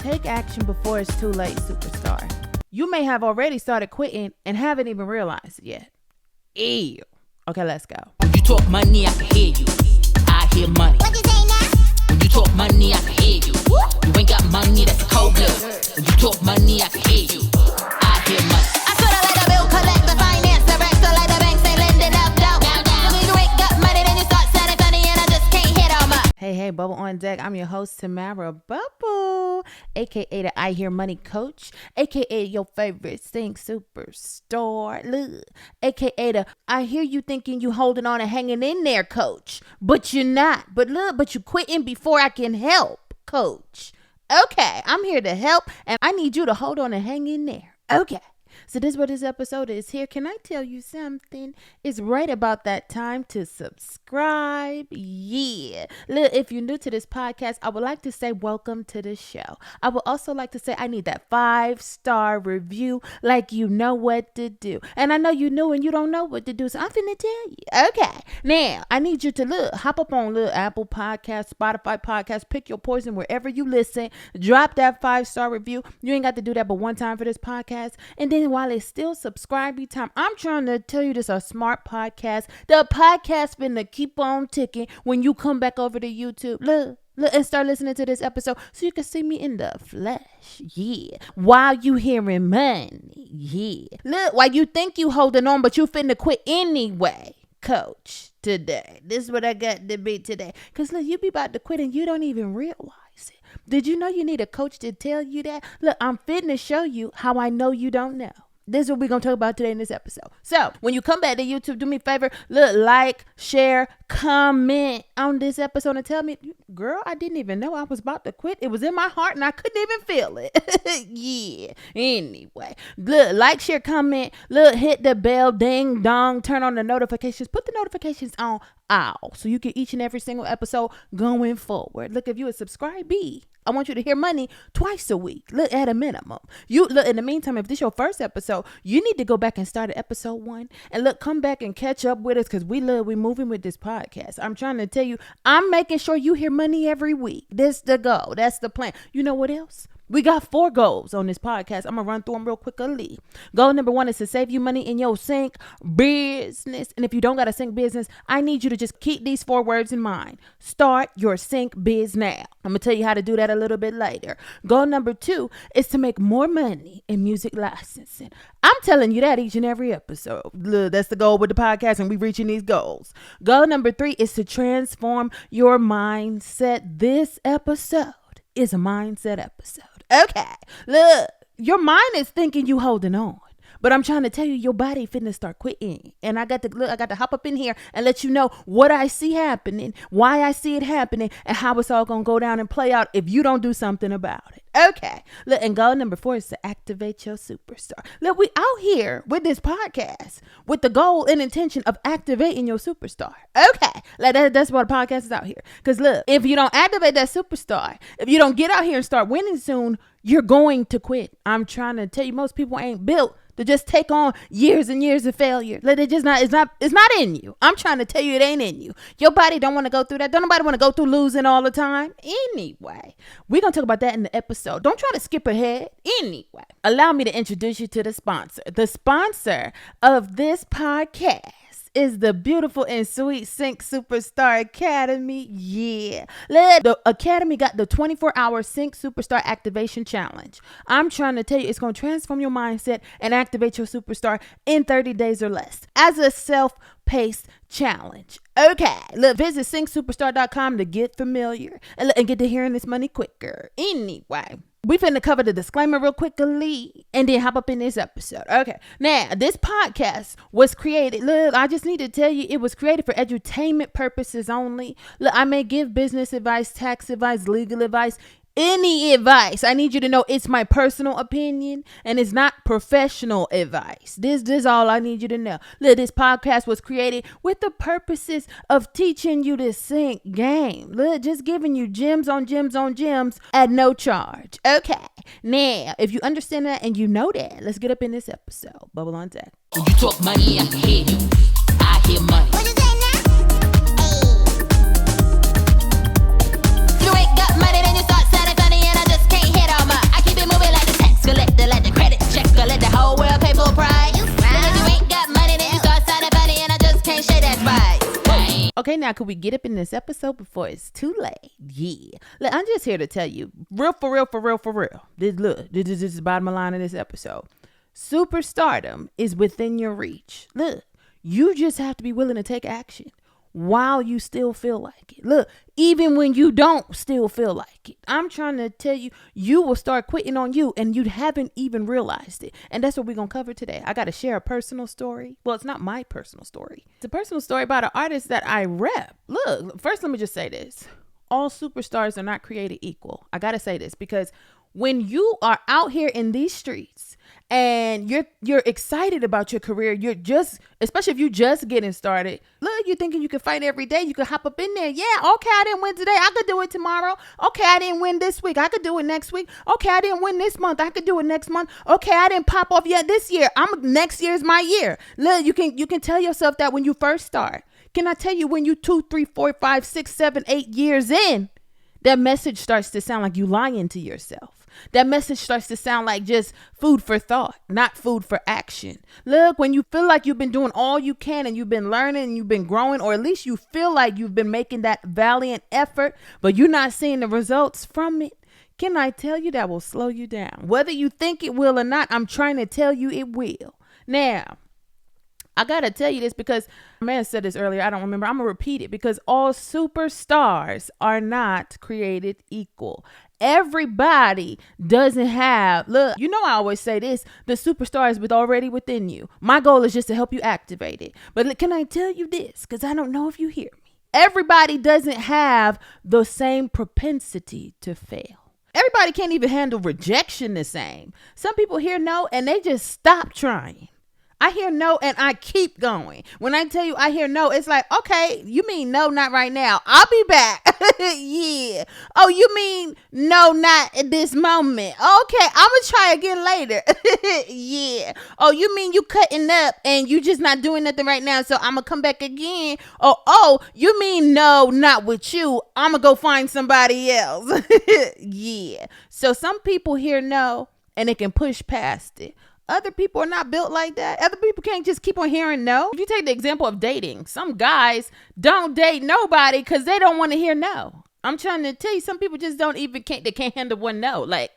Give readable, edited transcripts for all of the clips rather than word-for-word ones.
Take action before it's too late, superstar. You may have already started quitting and haven't even realized it yet. Ew. Okay, let's go. When you talk money, I can hear you. I hear money. What you say now? When you talk money, I can hear you. You ain't got money, that's cold blood. When you talk money, I can hear you. I hear money. I coulda let a bill collect the finance director, like the banks ain't lending out doubt. When you ain't got money, then you start sounding funny, and I just can't hit on my. Hey, Bubble on deck. I'm your host, Tamara Bubble, aka the I Hear Money Coach, aka your favorite sing superstar, aka the I hear you thinking you holding on and hanging in there, coach, but you're not. But you quitting before I can help, coach. Okay, I'm here to help, and I need you to hold on and hang in there. Okay. So this is what this episode is here. Can I tell you something? It's right about that time to subscribe. Yeah. Look, if you're new to this podcast, I would like to say welcome to the show. I would also like to say I need that 5-star review like you know what to do. And I know you know and you don't know what to do, so I'm finna tell you. Okay. Now, I need you to hop up on Apple Podcast, Spotify Podcast, pick your poison wherever you listen. Drop that 5-star review. You ain't got to do that but one time for this podcast. And then while it's still subscribing time, I'm trying to tell you this is a smart podcast. The podcast finna keep on ticking when you come back over to YouTube. Look, and start listening to this episode so you can see me in the flesh. Yeah. While you hearing money. Yeah. Look, while you think you holding on, but you finna quit anyway, coach, today. This is what I got to be today. Because look, you be about to quit and you don't even realize it. Did you know you need a coach to tell you that? Look, I'm fitting to show you how I know you don't know. This is what we're going to talk about today in this episode. So when you come back to YouTube, do me a favor, like, share, comment on this episode and tell me, girl, I didn't even know I was about to quit. It was in my heart and I couldn't even feel it. Yeah. Anyway, like, share, comment, hit the bell, ding, dong, turn on the notifications, put the notifications on all so you get each and every single episode going forward. Look, if you a subscribee, I want you to hear money twice a week. Look, at a minimum. In the meantime, if this is your first episode, you need to go back and start at episode 1 and come back and catch up with us because we moving with this podcast. I'm trying to tell you, I'm making sure you hear money every week. That's the goal. That's the plan. You know what else? We got 4 goals on this podcast. I'm going to run through them real quickly. Goal number 1 is to save you money in your sync business. And if you don't got a sync business, I need you to just keep these 4 words in mind. Start your sync biz now. I'm going to tell you how to do that a little bit later. Goal number 2 is to make more money in music licensing. I'm telling you that each and every episode. Look, that's the goal with the podcast and we reaching these goals. Goal number 3 is to transform your mindset. This episode is a mindset episode. Okay, look, your mind is thinking you holding on, but I'm trying to tell you your body finna start quitting. And I got to hop up in here and let you know what I see happening, why I see it happening, and how it's all gonna go down and play out if you don't do something about it. Okay, look, and goal number 4 is to activate your superstar. Look, we out here with this podcast with the goal and intention of activating your superstar. Okay, that's what a podcast is out here. Because look, if you don't activate that superstar, if you don't get out here and start winning soon, you're going to quit. I'm trying to tell you, most people ain't built to just take on years and years of failure. Like it's not in you. I'm trying to tell you it ain't in you. Your body don't want to go through that. Don't nobody want to go through losing all the time. Anyway, we're going to talk about that in the episode. Don't try to skip ahead. Anyway, allow me to introduce you to the sponsor. The sponsor of this podcast is the beautiful and sweet Sync Superstar Academy. Yeah. The Academy got the 24-hour Sync Superstar Activation Challenge. I'm trying to tell you, it's going to transform your mindset and activate your superstar in 30 days or less as a self-paced challenge. Okay. Look, visit syncsuperstar.com to get familiar and get to hearing this money quicker. Anyway, we finna cover the disclaimer real quickly and then hop up in this episode. Okay. Now, this podcast was created. Look, I just need to tell you, it was created for edutainment purposes only. Look, I may give business advice, tax advice, legal advice, any advice. I need you to know it's my personal opinion and it's not professional advice. This is all I need you to know. Look, this podcast was created with the purposes of teaching you to sync game. Look, just giving you gems on gems on gems at no charge. Okay. Now, if you understand that and you know that, let's get up in this episode. Bubble on deck. When you talk money, I can hear you. I hear money. What you say now? Hey. You ain't got money, then you start sounding funny, and I just can't hit on my. Okay, now could we get up in this episode before it's too late? Yeah. Look, I'm just here to tell you, real for real. This is the bottom line of this episode. Superstardom is within your reach. Look, you just have to be willing to take action while you still feel like it. Look, even when you don't still feel like it, I'm trying to tell you, you will start quitting on you and you haven't even realized it. And that's what we're going to cover today. I got to share a personal story. Well, it's not my personal story. It's a personal story about an artist that I rep. Look, first, let me just say this. All superstars are not created equal. I got to say this because when you are out here in these streets and you're excited about your career, you're just, especially if you just getting started, look, you're thinking you can fight every day. You can hop up in there. Yeah, okay, I didn't win today. I could do it tomorrow. Okay, I didn't win this week. I could do it next week. Okay, I didn't win this month. I could do it next month. Okay, I didn't pop off yet this year. Next year's my year. Look, you can tell yourself that when you first start. Can I tell you when you 2, 3, 4, 5, 6, 7, 8 years in, that message starts to sound like you lying to yourself. That message starts to sound like just food for thought, not food for action. Look, when you feel like you've been doing all you can and you've been learning and you've been growing, or at least you feel like you've been making that valiant effort, but you're not seeing the results from it, can I tell you that will slow you down? Whether you think it will or not, I'm trying to tell you it will. Now, I got to tell you this because I may have said this earlier. I don't remember. I'm going to repeat it because all superstars are not created equal. Everybody doesn't have, look, you know, I always say this, the superstar is already within you. My goal is just to help you activate it. But can I tell you this? Because I don't know if you hear me. Everybody doesn't have the same propensity to fail. Everybody can't even handle rejection the same. Some people hear no and they just stop trying. I hear no and I keep going. When I tell you I hear no, it's like, okay, you mean no, not right now. I'll be back. Yeah. Oh, you mean no, not at this moment. Okay, I'm going to try again later. Yeah. Oh, you mean you cutting up and you just not doing nothing right now, so I'm going to come back again. Oh, you mean no, not with you. I'm going to go find somebody else. Yeah. So some people hear no and they can push past it. Other people are not built like that. Other people can't just keep on hearing no. If you take the example of dating, some guys don't date nobody because they don't want to hear no. I'm trying to tell you, some people just they can't handle one no. Like,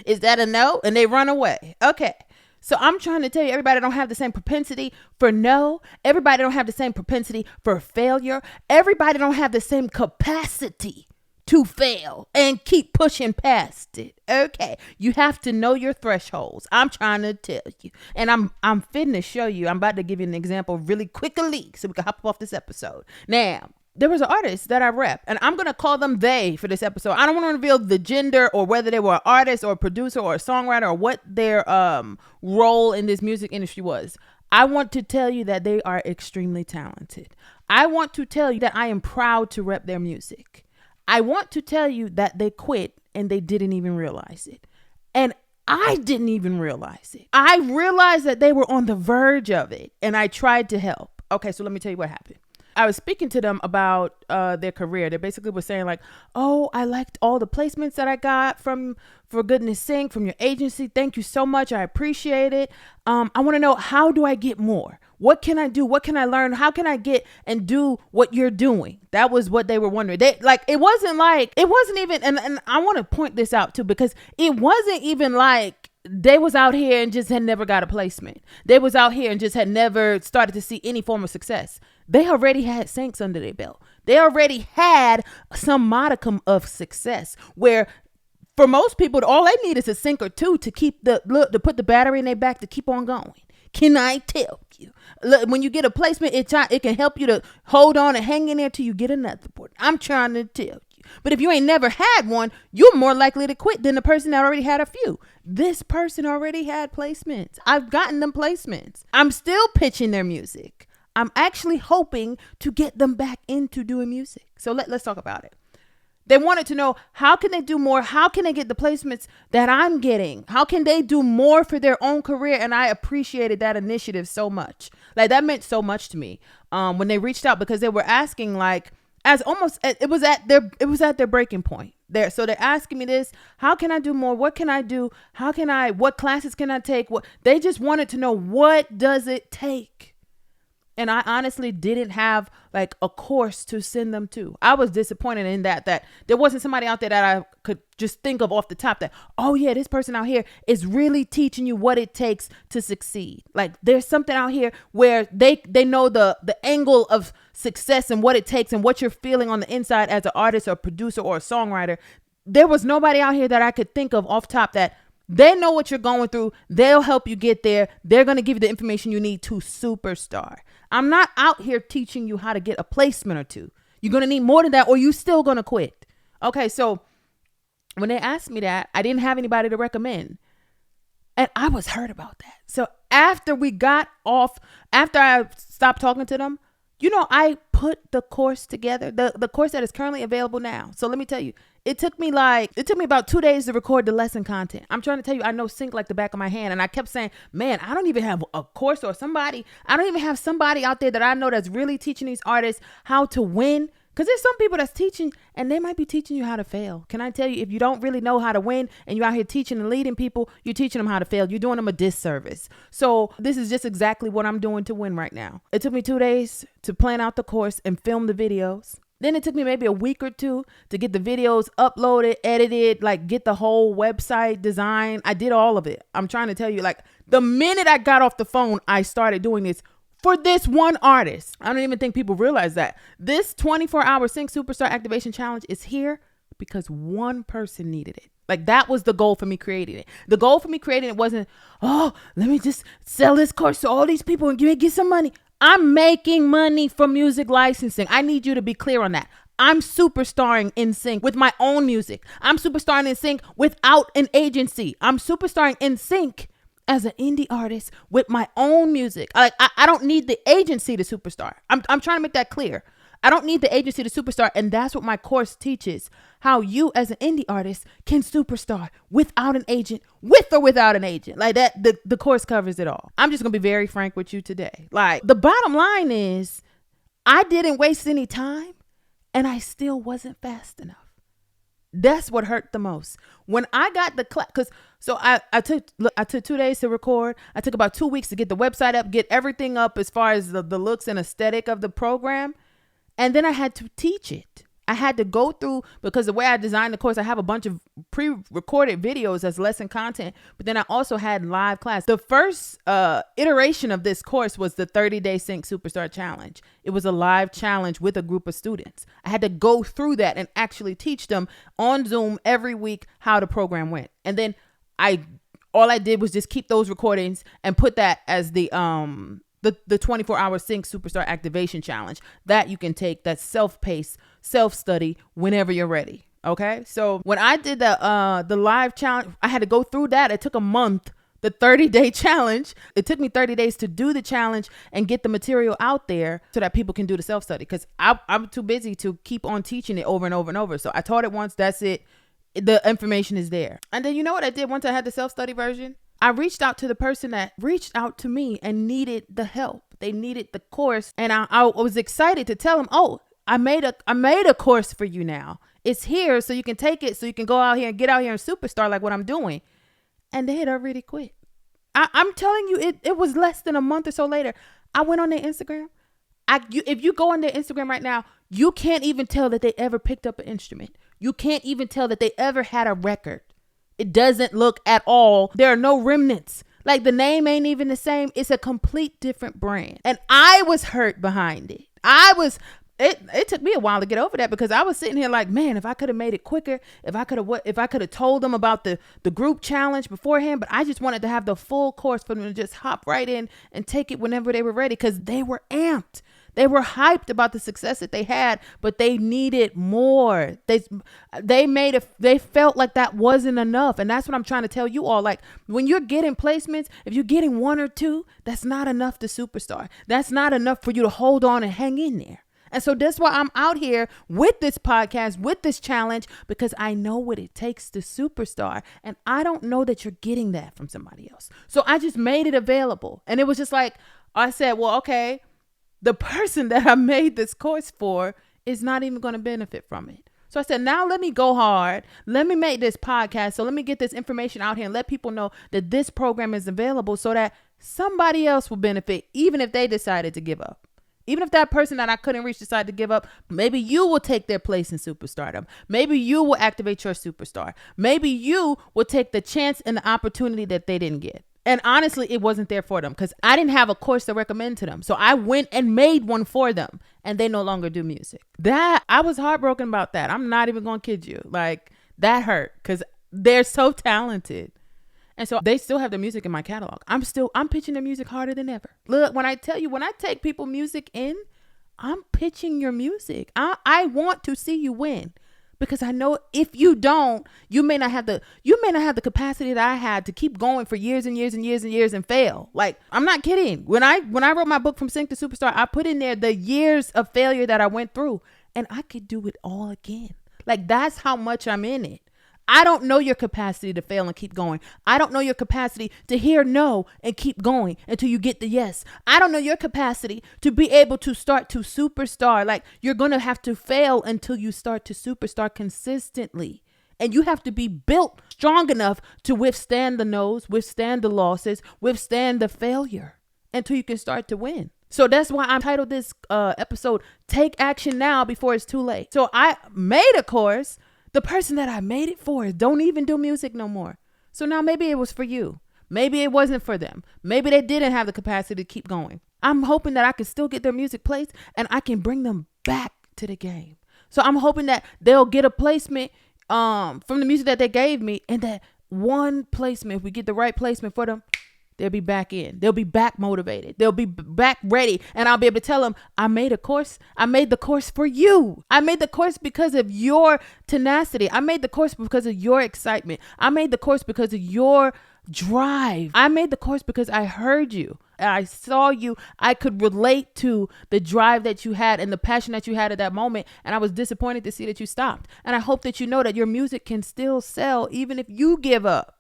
is that a no? And they run away. Okay. So I'm trying to tell you, everybody don't have the same propensity for no. Everybody don't have the same propensity for failure. Everybody don't have the same capacity to fail and keep pushing past it. Okay, you have to know your thresholds. I'm trying to tell you, and I'm finna to show you. I'm about to give you an example really quickly so we can hop off this episode. Now, there was an artist that I rep, and I'm gonna call them they for this episode. I don't want to reveal the gender or whether they were an artist or a producer or a songwriter or what their role in this music industry was. I want to tell you that they are extremely talented. I want to tell you that I am proud to rep their music. I want to tell you that they quit and they didn't even realize it. And I didn't even realize it. I realized that they were on the verge of it and I tried to help. Okay, so let me tell you what happened. I was speaking to them about their career. They basically were saying like, oh, I liked all the placements that I got from For Goodness Sake from your agency. Thank you so much. I appreciate it. I want to know, how do I get more? What can I do? What can I learn? How can I get and do what you're doing? That was what they were wondering. It wasn't even, and I want to point this out too, because it wasn't even like they was out here and just had never got a placement. They was out here and just had never started to see any form of success. They already had sinks under their belt. They already had some modicum of success where for most people, all they need is a sink or two to keep to put the battery in their back to keep on going. Can I tell you? Look, when you get a placement, it can help you to hold on and hang in there till you get another one. I'm trying to tell you. But if you ain't never had one, you're more likely to quit than the person that already had a few. This person already had placements. I've gotten them placements. I'm still pitching their music. I'm actually hoping to get them back into doing music. So let's talk about it. They wanted to know, how can they do more? How can they get the placements that I'm getting? How can they do more for their own career? And I appreciated that initiative so much. Like, that meant so much to me when they reached out, because they were asking, like, it was at their breaking point there. So they're asking me this: how can I do more? What can I do? What classes can I take? They just wanted to know, what does it take? And I honestly didn't have like a course to send them to. I was disappointed in that there wasn't somebody out there that I could just think of off the top that, oh yeah, this person out here is really teaching you what it takes to succeed. Like there's something out here where they know the angle of success and what it takes and what you're feeling on the inside as an artist or producer or a songwriter. There was nobody out here that I could think of off top that they know what you're going through. They'll help you get there. They're going to give you the information you need to superstar. I'm not out here teaching you how to get a placement or two. You're going to need more than that or you still going to quit. Okay, so when they asked me that, I didn't have anybody to recommend. And I was hurt about that. So after I stopped talking to them, I put the course together, the course that is currently available now. So let me tell you, it took me about 2 days to record the lesson content. I'm trying to tell you, I know sync like the back of my hand. And I kept saying, man, I don't even have a course or somebody. I don't even have somebody out there that I know that's really teaching these artists how to win. Because there's some people that's teaching and they might be teaching you how to fail. Can I tell you, if you don't really know how to win and you're out here teaching and leading people, you're teaching them how to fail. You're doing them a disservice. So this is just exactly what I'm doing to win right now. It took me 2 days to plan out the course and film the videos. Then it took me maybe a week or two to get the videos uploaded, edited, like get the whole website design. I did all of it. I'm trying to tell you, like the minute I got off the phone, I started doing this for this one artist. I don't even think people realize that. This 24-hour Sync Superstar Activation Challenge is here because one person needed it. Like that was the goal for me creating it. The goal for me creating it wasn't, oh, let me just sell this course to all these people and get some money. I'm making money from music licensing. I need you to be clear on that. I'm superstarring in sync with my own music. I'm superstarring in sync without an agency. I'm superstarring in sync as an indie artist with my own music. I don't need the agency to superstar. I'm trying to make that clear. I don't need the agency to superstar. And that's what my course teaches. How you as an indie artist can superstar without an agent, with or without an agent. Like that, the course covers it all. I'm just going to be very frank with you today. Like the bottom line is I didn't waste any time and I still wasn't fast enough. That's what hurt the most. When I got the class, I took 2 days to record. I took about 2 weeks to get the website up, get everything up as far as the looks and aesthetic of the program. And then I had to teach it. I had to go through, because the way I designed the course, I have a bunch of pre-recorded videos as lesson content, but then I also had live class. The first iteration of this course was the 30-day Sync Superstar Challenge. It was a live challenge with a group of students. I had to go through that and actually teach them on Zoom every week how the program went. And then all I did was just keep those recordings and put that as the 24-hour Sync Superstar Activation Challenge that you can take, that self-paced, self-study whenever you're ready. Okay. So when I did the live challenge, I had to go through that. It took a month, the 30-day challenge. It took me 30 days to do the challenge and get the material out there so that people can do the self-study, because I'm too busy to keep on teaching it over and over and over. So I taught it once. That's it. The information is there. And then you know what I did once I had the self-study version? I reached out to the person that reached out to me and needed the help. They needed the course. And I was excited to tell them, oh, I made a course for you now. It's here so you can take it, so you can go out here and get out here and superstar like what I'm doing. And they had already quit. I'm telling you, it was less than a month or so later. I went on their Instagram. If you go on their Instagram right now, you can't even tell that they ever picked up an instrument. You can't even tell that they ever had a record. It doesn't look at all. There are no remnants. Like the name ain't even the same. It's a complete different brand. And I was hurt behind it. It took me a while to get over that, because I was sitting here like, man, if I could have made it quicker, if I could have told them about the group challenge beforehand, but I just wanted to have the full course for them to just hop right in and take it whenever they were ready, because they were amped. They were hyped about the success that they had, but they needed more. They felt like that wasn't enough. And that's what I'm trying to tell you all. Like when you're getting placements, if you're getting one or two, that's not enough to superstar. That's not enough for you to hold on and hang in there. And so that's why I'm out here with this podcast, with this challenge, because I know what it takes to superstar. And I don't know that you're getting that from somebody else. So I just made it available. And it was just like, I said, well, okay, the person that I made this course for is not even going to benefit from it. So I said, now let me go hard. Let me make this podcast. So let me get this information out here and let people know that this program is available so that somebody else will benefit, even if they decided to give up. Even if that person that I couldn't reach decided to give up, maybe you will take their place in superstardom. Maybe you will activate your superstar. Maybe you will take the chance and the opportunity that they didn't get. And honestly, it wasn't there for them because I didn't have a course to recommend to them. So I went and made one for them and they no longer do music. That I was heartbroken about that. I'm not even going to kid you. Like that hurt because they're so talented. And so they still have the music in my catalog. I'm pitching their music harder than ever. Look, when I tell you, when I take people music in, I'm pitching your music. I want to see you win because I know if you don't, you may not have the capacity that I had to keep going for years and years and years and years and fail. Like, I'm not kidding. When I wrote my book From Sync to Superstar, I put in there the years of failure that I went through and I could do it all again. Like, that's how much I'm in it. I don't know your capacity to fail and keep going. I don't know your capacity to hear no and keep going until you get the yes. I don't know your capacity to be able to start to superstar. Like, you're going to have to fail until you start to superstar consistently. And you have to be built strong enough to withstand the no's, withstand the losses, withstand the failure until you can start to win. So that's why I titled this episode, Take Action Now Before It's Too Late. So I made a course. The person that I made it for don't even do music no more. So now maybe it was for you. Maybe it wasn't for them. Maybe they didn't have the capacity to keep going. I'm hoping that I can still get their music placed and I can bring them back to the game. So I'm hoping that they'll get a placement from the music that they gave me, and that one placement, if we get the right placement for them, they'll be back in. They'll be back motivated. They'll be back ready. And I'll be able to tell them, I made a course. I made the course for you. I made the course because of your tenacity. I made the course because of your excitement. I made the course because of your drive. I made the course because I heard you. I saw you. I could relate to the drive that you had and the passion that you had at that moment. And I was disappointed to see that you stopped. And I hope that you know that your music can still sell even if you give up.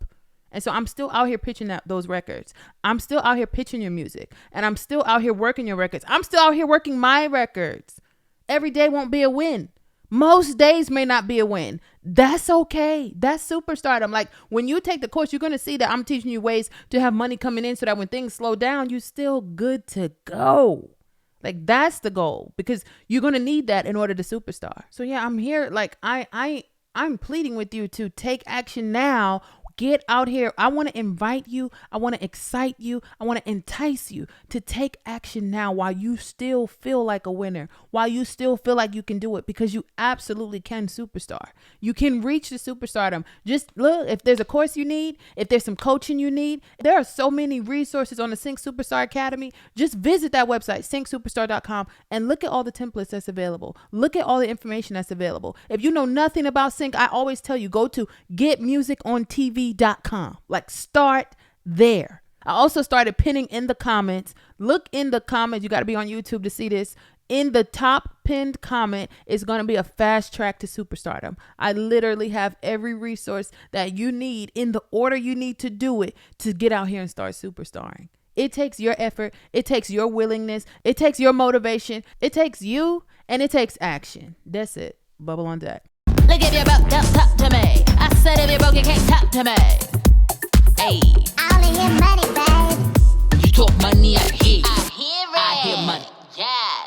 And so I'm still out here pitching those records. I'm still out here pitching your music. And I'm still out here working your records. I'm still out here working my records. Every day won't be a win. Most days may not be a win. That's okay. That's superstardom. Like, when you take the course, you're going to see that I'm teaching you ways to have money coming in so that when things slow down, you're still good to go. Like, that's the goal, because you're going to need that in order to superstar. So yeah, I'm here. Like, I'm pleading with you to take action now. Get out here. I want to invite you. I want to excite you. I want to entice you to take action now while you still feel like a winner, while you still feel like you can do it, because you absolutely can superstar. You can reach the superstardom. Just look, if there's a course you need, if there's some coaching you need, there are so many resources on the Sync Superstar Academy. Just visit that website, syncsuperstar.com, and look at all the templates that's available. Look at all the information that's available. If you know nothing about Sync, I always tell you, go to getmusicontv.com. Like, start there. I also started pinning in the comments. Look in the comments. You got to be on YouTube to see this. In the top pinned comment is going to be a fast track to superstardom. I literally have every resource that you need in the order you need to do it to get out here and start superstarring. It takes your effort. It takes your willingness. It takes your motivation. It takes you, and it takes action. That's it. Bubble on deck. Look, if you're broke, don't talk to me. I said if you're broke, you can't talk to me. Hey, I only hear money, babe. You talk money, I hear you. I hear it. I hear money. Yeah.